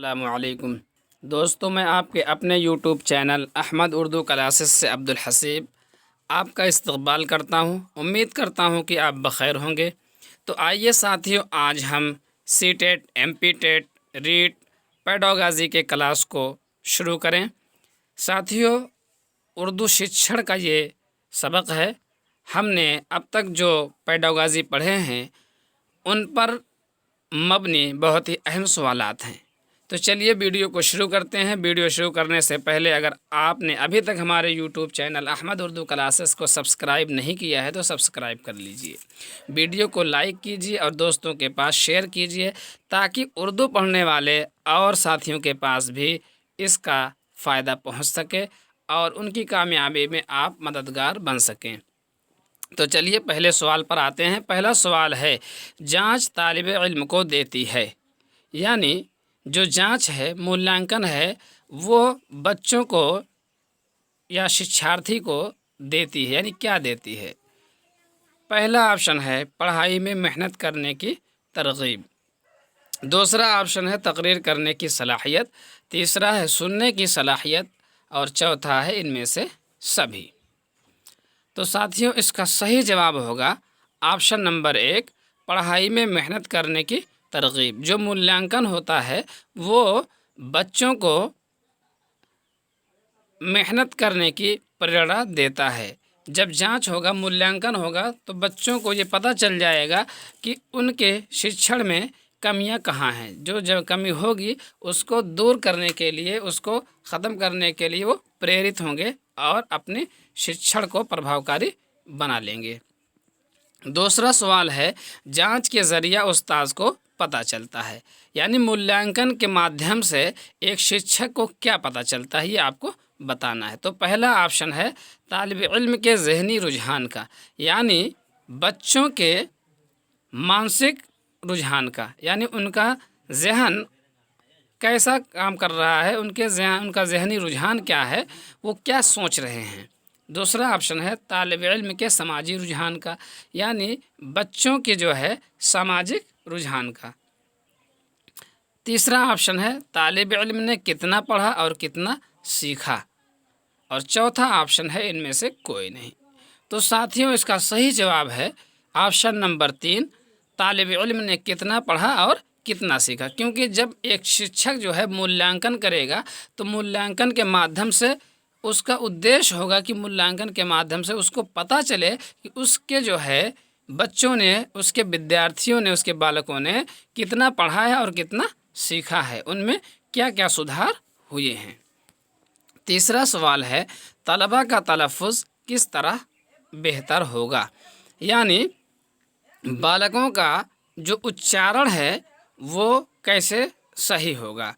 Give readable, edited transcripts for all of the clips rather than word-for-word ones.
السلام علیکم دوستوں، میں آپ کے اپنے YouTube channel Ahmad Urdu classes سے عبدالحسیب آپ کا استقبال کرتا ہوں۔ امید کرتا ہوں کہ آپ بخیر ہوں گے۔ تو آئیے ساتھیوں، آج ہم C TET, M P TET, REET, pedagogy کے کلاس کو شروع کریں۔ ساتھیوں، اردو شکشن کا یہ سبق ہے۔ ہم نے اب تک جو پیڈاگوجی پڑھے ہیں ان پر مبنی بہت ہی اہم سوالات ہیں۔ تو چلیے ویڈیو کو شروع کرتے ہیں۔ ویڈیو شروع کرنے سے پہلے اگر آپ نے ابھی تک ہمارے YouTube channel Ahmad Urdu classes کو سبسکرائب نہیں کیا ہے تو سبسکرائب کر لیجئے، ویڈیو کو لائک کیجئے اور دوستوں کے پاس شیئر کیجئے تاکہ اردو پڑھنے والے اور ساتھیوں کے پاس بھی اس کا فائدہ پہنچ سکے اور ان کی کامیابی میں آپ مددگار بن سکیں۔ تو چلیے پہلے سوال پر آتے ہیں۔ پہلا سوال ہے، جانچ طالب علم کو دیتی ہے، یعنی جو جانچ ہے، مولانکن ہے، وہ بچوں کو یا شکشارتھی کو دیتی ہے، یعنی کیا دیتی ہے؟ پہلا آپشن ہے پڑھائی میں محنت کرنے کی ترغیب، دوسرا آپشن ہے تقریر کرنے کی صلاحیت، تیسرا ہے سننے کی صلاحیت اور چوتھا ہے ان میں سے سبھی۔ تو ساتھیوں، اس کا صحیح جواب ہوگا آپشن نمبر 1، پڑھائی میں محنت کرنے کی ترغیب۔ جو مولانکن ہوتا ہے وہ بچوں کو محنت کرنے کی پریرنا دیتا ہے۔ جب جانچ ہوگا، مولانکن ہوگا تو بچوں کو یہ پتہ چل جائے گا کہ ان کے شکشن میں کمیاں کہاں ہیں۔ جو کمی ہوگی اس کو دور کرنے کے لیے، اس کو ختم کرنے کے لیے وہ پریرت ہوں گے اور اپنے شکشن کو پربھاوکاری بنا لیں گے۔ دوسرا سوال ہے، جانچ کے ذریعہ استاذ کو پتہ چلتا ہے، یعنی مولانکن کے مادھیم سے ایک شکشک کو کیا پتہ چلتا ہے، یہ آپ کو بتانا ہے۔ تو پہلا آپشن ہے طالب علم کے ذہنی رجحان کا، یعنی بچوں کے مانسک رجحان کا، یعنی ان کا ذہن کیسا کام کر رہا ہے، ان کا ذہنی رجحان کیا ہے، وہ کیا سوچ رہے ہیں۔ دوسرا آپشن ہے طالب علم کے سماجی رجحان کا، یعنی بچوں کے جو ہے سماجک رجحان کا۔ تیسرا آپشن ہے طالب علم نے کتنا پڑھا اور کتنا سیکھا، اور چوتھا آپشن ہے ان میں سے کوئی نہیں۔ تو ساتھیوں، اس کا صحیح جواب ہے آپشن نمبر 3، طالب علم نے کتنا پڑھا اور کتنا سیکھا، کیونکہ جب ایک شکشک جو ہے مولانکن کرے گا تو مولانکن کے مادھیم سے اس کا ادیش ہوگا کہ مولانکن کے مادھیم سے اس کو پتہ چلے کہ اس کے جو ہے بچوں نے، اس کے ودیارتھیوں نے، اس کے بالکوں نے کتنا پڑھا ہے اور کتنا سیکھا ہے، ان میں کیا کیا سدھار ہوئے ہیں۔ تیسرا سوال ہے، طلباء کا تلفظ کس طرح بہتر ہوگا، یعنی بالکوں کا جو اچارن ہے وہ کیسے صحیح ہوگا،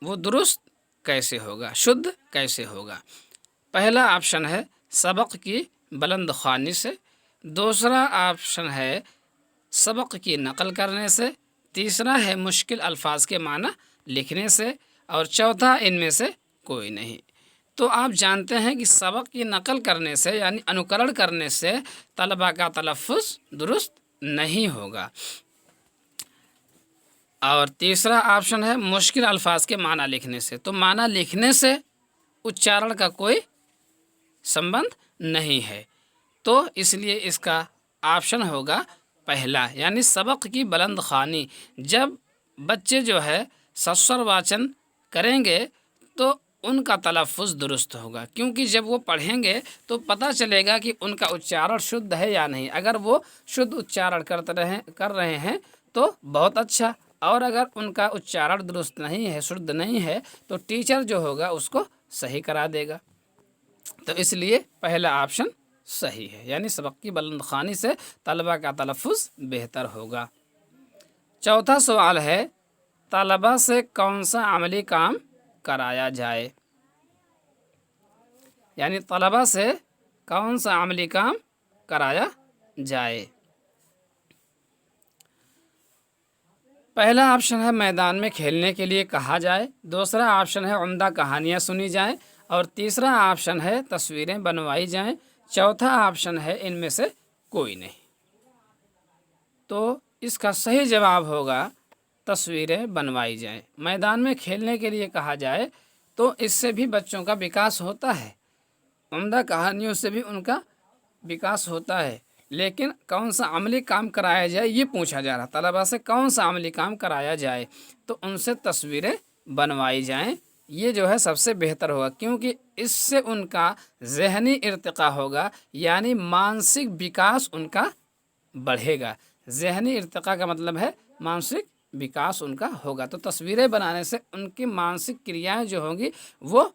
وہ درست کیسے ہوگا، شدھ کیسے ہوگا۔ پہلا آپشن ہے سبق کی بلند خوانی سے، دوسرا آپشن ہے سبق کی نقل کرنے سے، تیسرا ہے مشکل الفاظ کے معنی لکھنے سے، اور چوتھا ان میں سے کوئی نہیں۔ تو آپ جانتے ہیں کہ سبق کی نقل کرنے سے، یعنی انوکرن کرنے سے طلباء کا تلفظ درست نہیں ہوگا، اور تیسرا آپشن ہے مشکل الفاظ کے معنی لکھنے سے۔ تو معنی لکھنے سے اچارن کا کوئی سمبند نہیں ہے، تو اس لیے اس کا آپشن ہوگا پہلا، یعنی سبق کی بلند خوانی۔ جب بچے جو ہے سسور واچن کریں گے تو ان کا تلفظ درست ہوگا، کیونکہ جب وہ پڑھیں گے تو پتہ چلے گا کہ ان کا اچارن شدھ ہے یا نہیں۔ اگر وہ شدھ اچارن کر رہے ہیں تو بہت اچھا، اور اگر ان کا اچارن درست نہیں ہے، شدھ نہیں ہے، تو ٹیچر جو ہوگا اس کو صحیح کرا دے گا۔ تو اس لیے پہلا آپشن صحیح ہے، یعنی سبق کی بلند خوانی سے طلباء کا تلفظ بہتر ہوگا۔ چوتھا سوال ہے، طلباء سے کون سا عملی کام کرایا جائے، یعنی طلباء سے کون سا عملی کام کرایا جائے۔ پہلا آپشن ہے میدان میں کھیلنے کے لیے کہا جائے، دوسرا آپشن ہے عمدہ کہانیاں سنی جائیں، اور تیسرا آپشن ہے تصویریں بنوائی جائیں، چوتھا آپشن ہے ان میں سے کوئی نہیں۔ تو اس کا صحیح جواب ہوگا تصویریں بنوائی جائیں۔ میدان میں کھیلنے کے لیے کہا جائے تو اس سے بھی بچوں کا وکاس ہوتا ہے، عمدہ کہانیوں سے بھی ان کا وکاس ہوتا ہے، لیکن کون سا عملی کام کرایا جائے یہ پوچھا جا رہا، طلباء سے کون سا عملی کام کرایا جائے تو ان سے تصویریں بنوائی جائیں، یہ جو ہے سب سے بہتر ہوگا، کیونکہ اس سے ان کا ذہنی ارتقاء ہوگا، یعنی مانسک وکاس ان کا بڑھے گا۔ ذہنی ارتقاء کا مطلب ہے مانسک وکاس ان کا ہوگا، تو تصویریں بنانے سے ان کی مانسک کریائیں جو ہوں گی وہ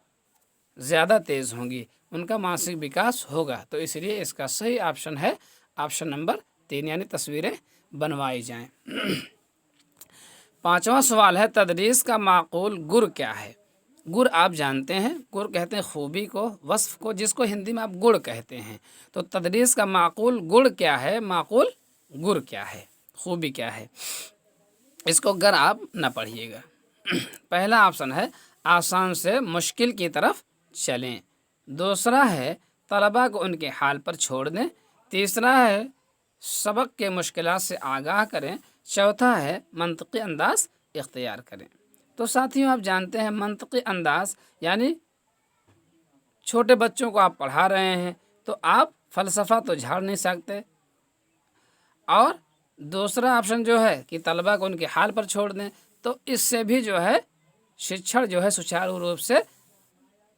زیادہ تیز ہوں گی، ان کا مانسک وکاس ہوگا، تو اس لیے اس کا صحیح آپشن ہے آپشن نمبر 3، یعنی تصویریں بنوائی جائیں۔ 5واں سوال ہے تدریس کا معقول گر کیا ہے؟ گر آپ جانتے ہیں، گر کہتے ہیں خوبی کو، وصف کو، جس کو ہندی میں آپ گڑ کہتے ہیں، تو تدریس کا معقول گڑ کیا ہے؟ معقول گر کیا ہے؟ خوبی کیا ہے؟ اس کو گر آپ نہ پڑھیے گا۔ پہلا آپشن ہے آسان سے مشکل کی طرف چلیں، دوسرا ہے طلباء کو ان کے حال پر چھوڑ دیں، تیسرا ہے سبق کے مشکلات سے آگاہ کریں، چوتھا ہے منطقی انداز اختیار کریں۔ تو ساتھیوں آپ جانتے ہیں منطقی انداز یعنی چھوٹے بچوں کو آپ پڑھا رہے ہیں تو آپ فلسفہ تو جھاڑ نہیں سکتے، اور دوسرا آپشن جو ہے کہ طلباء کو ان کے حال پر چھوڑ دیں، تو اس سے بھی جو ہے شکشن جو ہے سچارو روپ سے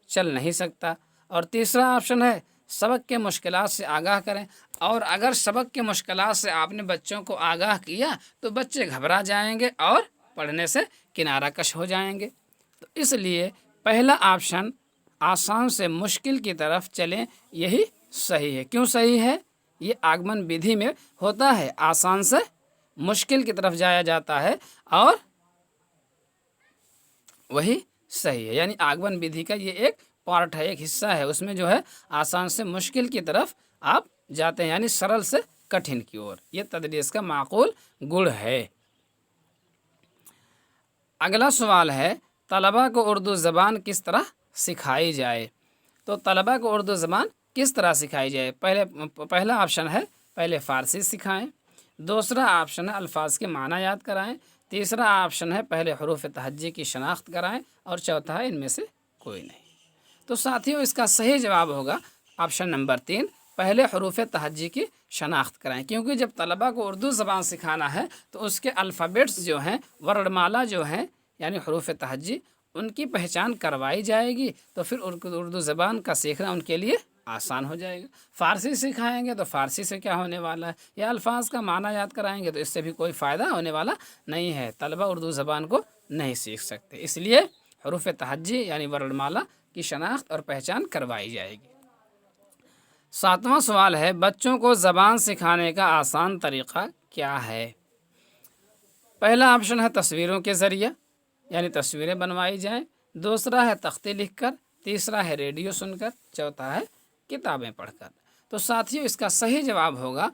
چل نہیں سکتا، اور تیسرا آپشن ہے سبق کے مشکلات سے آگاہ کریں، اور اگر سبق کے مشکلات سے آپ نے بچوں کو آگاہ کیا تو بچے گھبرا جائیں گے اور پڑھنے سے کنارہ کش ہو جائیں گے، تو اس لیے پہلا آپشن آسان سے مشکل کی طرف چلیں یہی صحیح ہے۔ کیوں صحیح ہے؟ یہ آگمن ودھی میں ہوتا ہے، آسان سے مشکل کی طرف جایا جاتا ہے اور وہی صحیح ہے، یعنی آگمن ودھی کا یہ ایک پارٹ ہے، ایک حصہ ہے، اس میں جو ہے آسان سے مشکل کی طرف آپ جاتے ہیں، یعنی سرل سے کٹھن کی اور، یہ تدریس کا معقول گڑ ہے۔ اگلا سوال ہے طلباء کو اردو زبان کس طرح سکھائی جائے؟ تو طلباء کو اردو زبان کس طرح سکھائی جائے؟ پہلا آپشن ہے پہلے فارسی سکھائیں، دوسرا آپشن ہے الفاظ کے معنی یاد کرائیں، تیسرا آپشن ہے پہلے حروف تہجی کی شناخت کرائیں، اور چوتھا ہے ان میں سے کوئی نہیں۔ تو ساتھیوں اس کا صحیح جواب ہوگا آپشن نمبر 3، پہلے حروف تہجی کی شناخت کرائیں، کیونکہ جب طلباء کو اردو زبان سکھانا ہے تو اس کے الفابیٹس جو ہیں، ورڈ مالا جو ہیں یعنی حروف تہجی، ان کی پہچان کروائی جائے گی، تو پھر اردو زبان کا سیکھنا ان کے لیے آسان ہو جائے گا۔ فارسی سکھائیں گے تو فارسی سے کیا ہونے والا ہے، یا الفاظ کا معنی یاد کرائیں گے تو اس سے بھی کوئی فائدہ ہونے والا نہیں ہے، طلباء اردو زبان کو نہیں سیکھ سکتے، اس لیے حروف تہجی یعنی ورڈ مالا کی شناخت اور پہچان کروائی جائے گی۔ 7واں سوال ہے بچوں کو زبان سکھانے کا آسان طریقہ کیا ہے؟ پہلا آپشن ہے تصویروں کے ذریعے، یعنی تصویریں بنوائی جائیں، دوسرا ہے تختی لکھ کر، تیسرا ہے ریڈیو سن کر، چوتھا ہے کتابیں پڑھ کر۔ تو ساتھیوں اس کا صحیح جواب ہوگا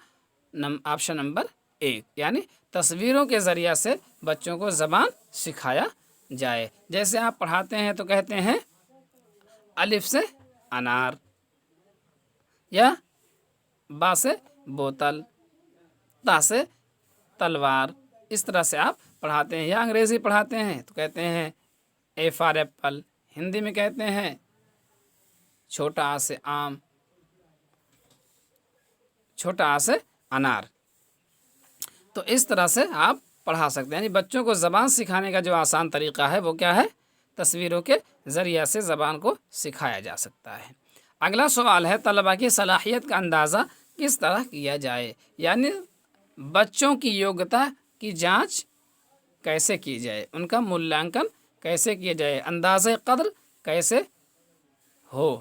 آپشن نمبر 1، یعنی تصویروں کے ذریعہ سے بچوں کو زبان سکھایا جائے۔ جیسے آپ پڑھاتے ہیں تو کہتے ہیں الف سے انار، یا با سے بوتل، تا سے تلوار، اس طرح سے آپ پڑھاتے ہیں، یا انگریزی پڑھاتے ہیں تو کہتے ہیں اے فار ایپل، ہندی میں کہتے ہیں چھوٹا آ سے آم، چھوٹا آ سے انار، تو اس طرح سے آپ پڑھا سکتے ہیں، یعنی بچوں کو زبان سکھانے کا جو آسان طریقہ ہے وہ کیا ہے؟ تصویروں کے ذریعہ سے زبان کو سکھایا جا سکتا ہے۔ اگلا سوال ہے طلباء کی صلاحیت کا اندازہ کس طرح کیا جائے؟ یعنی بچوں کی یوگتا کی جانچ کیسے کی جائے، ان کا مولانکن کیسے کیا جائے، اندازہ قدر کیسے ہو؟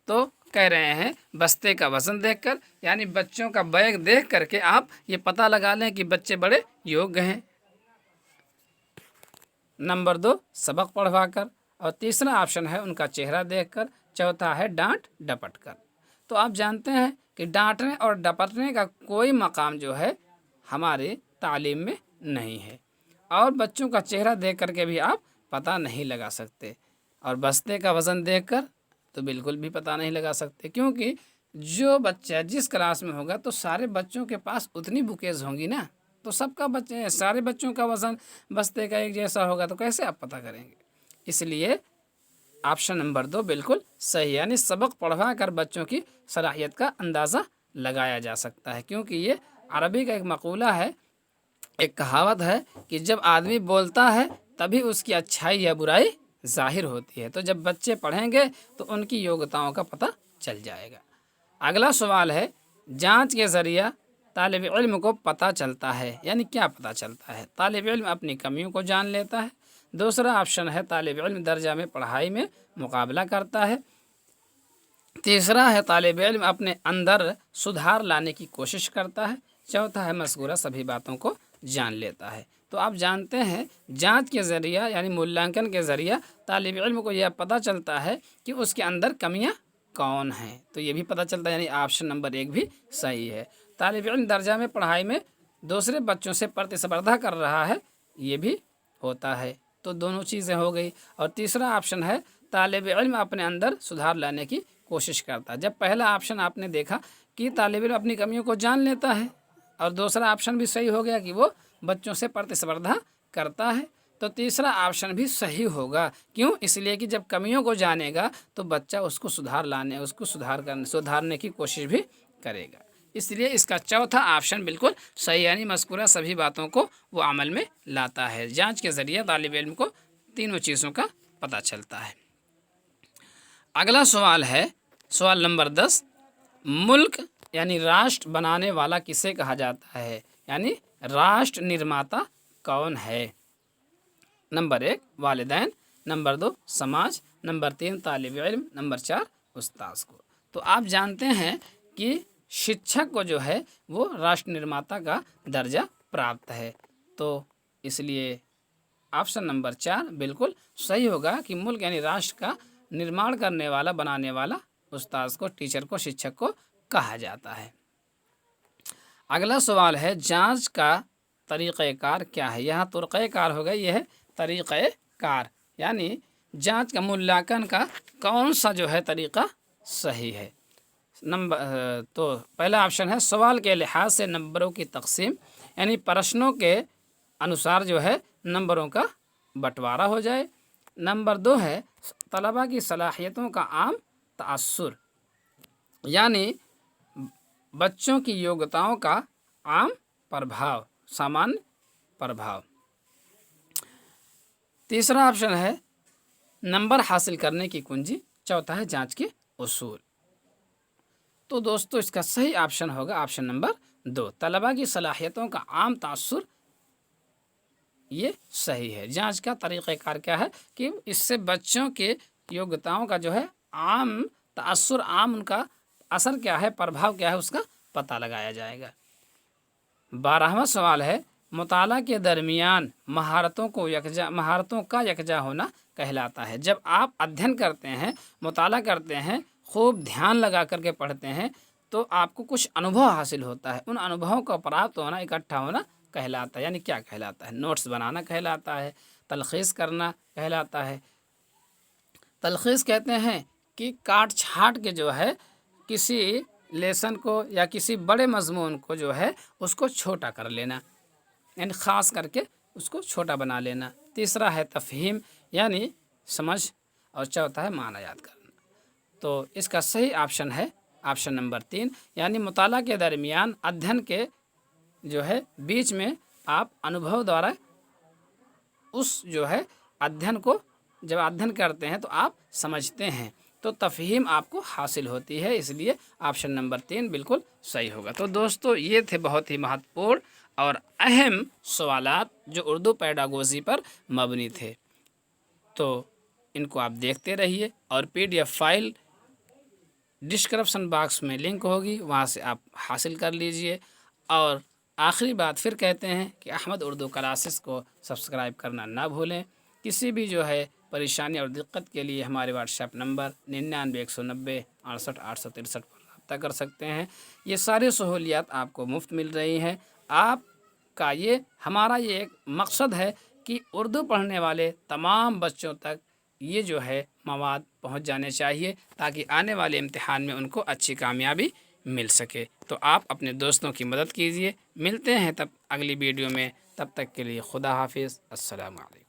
تو کہہ رہے ہیں بستے کا وزن دیکھ کر، یعنی بچوں کا بیگ دیکھ کر کے آپ یہ پتہ لگا لیں کہ بچے بڑے یوگیہ ہیں۔ نمبر 2 سبق پڑھوا کر، اور تیسرا آپشن ہے ان کا چہرہ دیکھ کر، چوتھا ہے ڈانٹ ڈپٹ کر۔ تو آپ جانتے ہیں کہ ڈانٹنے اور ڈپٹنے کا کوئی مقام جو ہے ہماری تعلیم میں نہیں ہے، اور بچوں کا چہرہ دیکھ کر کے بھی آپ پتہ نہیں لگا سکتے، اور بستے کا وزن دیکھ کر تو بالکل بھی پتہ نہیں لگا سکتے، کیونکہ جو بچہ جس کلاس میں ہوگا تو سارے بچوں کے پاس اتنی بکیز ہوں گی نا، تو سب کا بچے سارے بچوں کا وزن بستے کا ایک جیسا ہوگا تو کیسے آپ پتہ کریں گے؟ اس لیے آپشن نمبر 2 بالکل صحیح، یعنی سبق پڑھوا کر بچوں کی صلاحیت کا اندازہ لگایا جا سکتا ہے، کیونکہ یہ عربی کا ایک مقولہ ہے، ایک کہاوت ہے کہ جب آدمی بولتا ہے تبھی اس کی اچھائی یا برائی ظاہر ہوتی ہے، تو جب بچے پڑھیں گے تو ان کی یوگتاؤں کا پتہ چل جائے گا۔ اگلا سوال ہے، جانچ کے ذریعہ طالب علم کو پتہ چلتا ہے، یعنی کیا پتہ چلتا ہے؟ طالب علم اپنی کمیوں کو جان لیتا ہے۔ دوسرا آپشن ہے طالب علم درجہ میں پڑھائی میں مقابلہ کرتا ہے۔ تیسرا ہے طالب علم اپنے اندر سدھار لانے کی کوشش کرتا ہے۔ چوتھا ہے مذکورہ سبھی باتوں کو جان لیتا ہے۔ تو آپ جانتے ہیں جانچ کے ذریعہ یعنی مولانکن کے ذریعہ طالب علم کو یہ پتہ چلتا ہے کہ اس کے اندر کمیاں کون ہیں، تو یہ بھی پتہ چلتا ہے، یعنی آپشن نمبر 1 بھی صحیح ہے۔ طالب علم درجہ میں پڑھائی میں دوسرے بچوں سے پرتسپردھا کر رہا ہے، یہ بھی ہوتا ہے، تو دونوں چیزیں ہو گئی۔ اور تیسرا آپشن ہے طالب علم اپنے اندر سدھار لانے کی کوشش کرتا ہے۔ جب پہلا آپشن آپ نے دیکھا کہ طالب علم اپنی کمیوں کو جان لیتا ہے، اور دوسرا آپشن بھی صحیح ہو گیا کہ وہ بچوں سے پرتسپردھا کرتا ہے، تو تیسرا آپشن بھی صحیح ہوگا۔ کیوں؟ اس لیے کہ جب کمیوں کو جانے گا تو بچہ اس کو سدھارنے کی کوشش بھی کرے گا۔ اس لیے اس کا چوتھا آپشن بالکل صحیح، یعنی مذکورہ سبھی باتوں کو وہ عمل میں لاتا ہے۔ جانچ کے ذریعے طالب علم کو تینوں چیزوں کا پتہ چلتا ہے۔ اگلا سوال ہے سوال نمبر 10، ملک یعنی راشٹر بنانے والا کسے کہا جاتا ہے؟ یعنی راشٹر نرماتا کون ہے؟ نمبر 1 والدین، نمبر 2 سماج، نمبر 3 طالب علم، نمبر 4 استاذ کو۔ تو آپ جانتے ہیں کہ شکشک کو جو ہے وہ راشٹر نرماتا کا درجہ پراپت ہے، تو اس لیے آپشن نمبر 4 بالکل صحیح ہوگا کہ ملک یعنی راشٹر کا نرمان کرنے والا، بنانے والا استاذ کو، ٹیچر کو، شکشک کو کہا جاتا ہے۔ اگلا سوال ہے جانچ کا طریقہ کار کیا ہے؟ یہاں طریقہ کار ہوگا، یہ ہے طریقہ کار، یعنی جانچ کا مولانکن کا کون سا جو ہے طریقہ صحیح ہے۔ تو پہلا آپشن ہے سوال کے لحاظ سے نمبروں کی تقسیم، یعنی پرشنوں کے انوسار جو ہے نمبروں کا بٹوارا ہو جائے۔ نمبر 2 ہے طلباء کی صلاحیتوں کا عام تأثر، یعنی بچوں کی یوگتاؤں کا عام پربھاؤ، سامان پربھاؤ۔ تیسرا آپشن ہے نمبر حاصل کرنے کی کنجی۔ چوتھا ہے جانچ کے اصول۔ تو دوستو اس کا صحیح آپشن ہوگا آپشن نمبر 2، طلباء کی صلاحیتوں کا عام تأثر، یہ صحیح ہے۔ جانچ کا طریقہ کار کیا ہے کہ اس سے بچوں کے یوگتاؤں کا جو ہے عام تأثر، عام ان کا اثر کیا ہے، پربھاؤ کیا ہے، اس کا پتہ لگایا جائے گا۔ 12واں سوال ہے مطالعہ کے درمیان مہارتوں کا یکجا ہونا کہلاتا ہے۔ جب آپ ادھین کرتے ہیں، مطالعہ کرتے ہیں، خوب دھیان لگا کر کے پڑھتے ہیں تو آپ کو کچھ انوبھو حاصل ہوتا ہے، ان انوبھوؤں کا پراپت ہونا، اکٹھا ہونا کہلاتا ہے۔ یعنی کیا کہلاتا ہے؟ نوٹس بنانا کہلاتا ہے، تلخیص کرنا کہلاتا ہے۔ تلخیص کہتے ہیں کہ کاٹ چھانٹ کے جو ہے کسی لیسن کو یا کسی بڑے مضمون کو جو ہے اس کو چھوٹا کر لینا، یعنی خاص کر کے اس کو چھوٹا بنا لینا۔ تیسرا ہے تفہیم، یعنی سمجھ، اور چوتھا ہے معنی یاد کرنا۔ تو اس کا صحیح آپشن ہے آپشن نمبر 3، یعنی مطالعہ کے درمیان ادھین کے جو ہے بیچ میں آپ انوبھو دوارا اس جو ہے ادھین کو جب ادھین کرتے ہیں تو آپ سمجھتے ہیں، تو تفہیم آپ کو حاصل ہوتی ہے، اس لیے آپشن نمبر 3 بالکل صحیح ہوگا۔ تو دوستو یہ تھے بہت ہی مہتوپورن اور اہم سوالات جو اردو پیڈاگوجی پر مبنی تھے، تو ان کو آپ دیکھتے رہیے، اور PDF فائل ڈسکرپشن باکس میں لنک ہوگی، وہاں سے آپ حاصل کر لیجئے۔ اور آخری بات پھر کہتے ہیں کہ احمد اردو کلاسز کو سبسکرائب کرنا نہ بھولیں۔ کسی بھی جو ہے پریشانی اور دقت کے لیے ہمارے واٹس ایپ نمبر 99 190 68 863 پر رابطہ کر سکتے ہیں۔ یہ ساری سہولیات آپ کو مفت مل رہی ہیں۔ آپ کا ہمارا یہ ایک مقصد ہے کہ اردو پڑھنے والے تمام بچوں تک یہ جو ہے مواد پہنچ جانے چاہیے، تاکہ آنے والے امتحان میں ان کو اچھی کامیابی مل سکے۔ تو آپ اپنے دوستوں کی مدد کیجیے۔ ملتے ہیں تب اگلی ویڈیو میں، تب تک کے لیے خدا حافظ، السلام علیکم۔